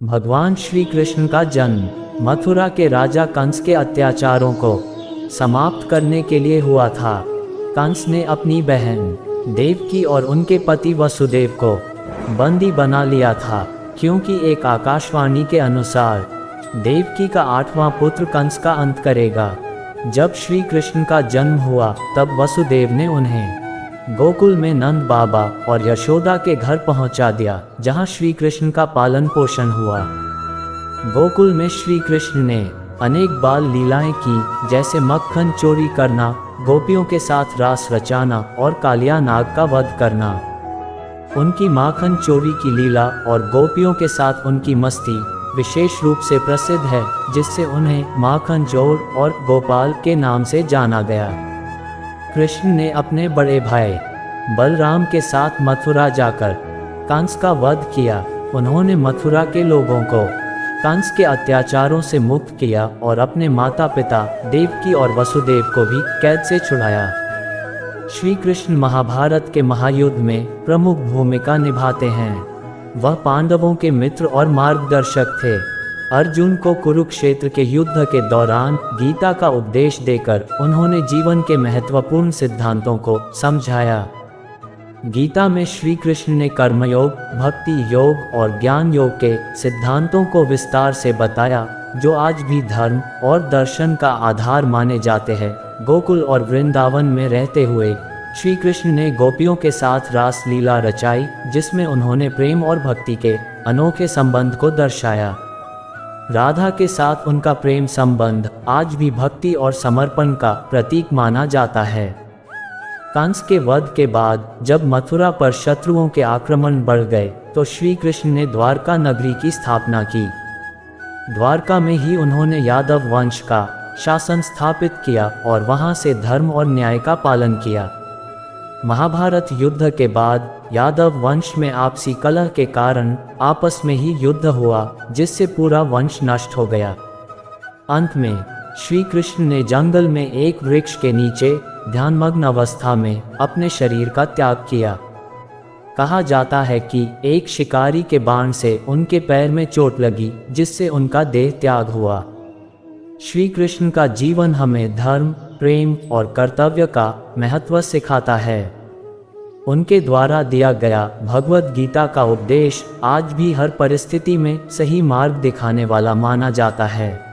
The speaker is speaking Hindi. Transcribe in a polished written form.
भगवान श्री कृष्ण का जन्म मथुरा के राजा कंस के अत्याचारों को समाप्त करने के लिए हुआ था। कंस ने अपनी बहन देवकी और उनके पति वसुदेव को बंदी बना लिया था, क्योंकि एक आकाशवाणी के अनुसार देवकी का 8वां पुत्र कंस का अंत करेगा। जब श्री कृष्ण का जन्म हुआ तब वसुदेव ने उन्हें गोकुल में नंद बाबा और यशोदा के घर पहुंचा दिया, जहां श्री कृष्ण का पालन पोषण हुआ। गोकुल में श्री कृष्ण ने अनेक बाल लीलाएं की, जैसे मक्खन चोरी करना, गोपियों के साथ रास रचाना और कालिया नाग का वध करना। उनकी माखन चोरी की लीला और गोपियों के साथ उनकी मस्ती विशेष रूप से प्रसिद्ध है, जिससे उन्हें माखन चोर और गोपाल के नाम से जाना गया। कृष्ण ने अपने बड़े भाई बलराम के साथ मथुरा जाकर कंस का वध किया। उन्होंने मथुरा के लोगों को कंस के अत्याचारों से मुक्त किया और अपने माता पिता देवकी और वसुदेव को भी कैद से छुड़ाया। श्री कृष्ण महाभारत के महायुद्ध में प्रमुख भूमिका निभाते हैं। वह पांडवों के मित्र और मार्गदर्शक थे। अर्जुन को कुरुक्षेत्र के युद्ध के दौरान गीता का उपदेश देकर उन्होंने जीवन के महत्वपूर्ण सिद्धांतों को समझाया। गीता में श्री कृष्ण ने कर्मयोग, भक्ति योग और ज्ञान योग के सिद्धांतों को विस्तार से बताया, जो आज भी धर्म और दर्शन का आधार माने जाते हैं। गोकुल और वृंदावन में रहते हुए श्री कृष्ण ने गोपियों के साथ रास लीला रचाई, जिसमें उन्होंने प्रेम और भक्ति के अनोखे संबंध को दर्शाया। राधा के साथ उनका प्रेम संबंध आज भी भक्ति और समर्पण का प्रतीक माना जाता है। कंस के वध के बाद जब मथुरा पर शत्रुओं के आक्रमण बढ़ गए तो श्री कृष्ण ने द्वारका नगरी की स्थापना की। द्वारका में ही उन्होंने यादव वंश का शासन स्थापित किया और वहां से धर्म और न्याय का पालन किया। महाभारत युद्ध के बाद यादव वंश में आपसी कलह के कारण आपस में ही युद्ध हुआ, जिससे पूरा वंश नष्ट हो गया। अंत में श्री कृष्ण ने जंगल में एक वृक्ष के नीचे ध्यानमग्न अवस्था में अपने शरीर का त्याग किया। कहा जाता है कि एक शिकारी के बाण से उनके पैर में चोट लगी, जिससे उनका देह त्याग हुआ। श्री कृष्ण का जीवन हमें धर्म, प्रेम और कर्तव्य का महत्व सिखाता है। उनके द्वारा दिया गया भगवद गीता का उपदेश आज भी हर परिस्थिति में सही मार्ग दिखाने वाला माना जाता है।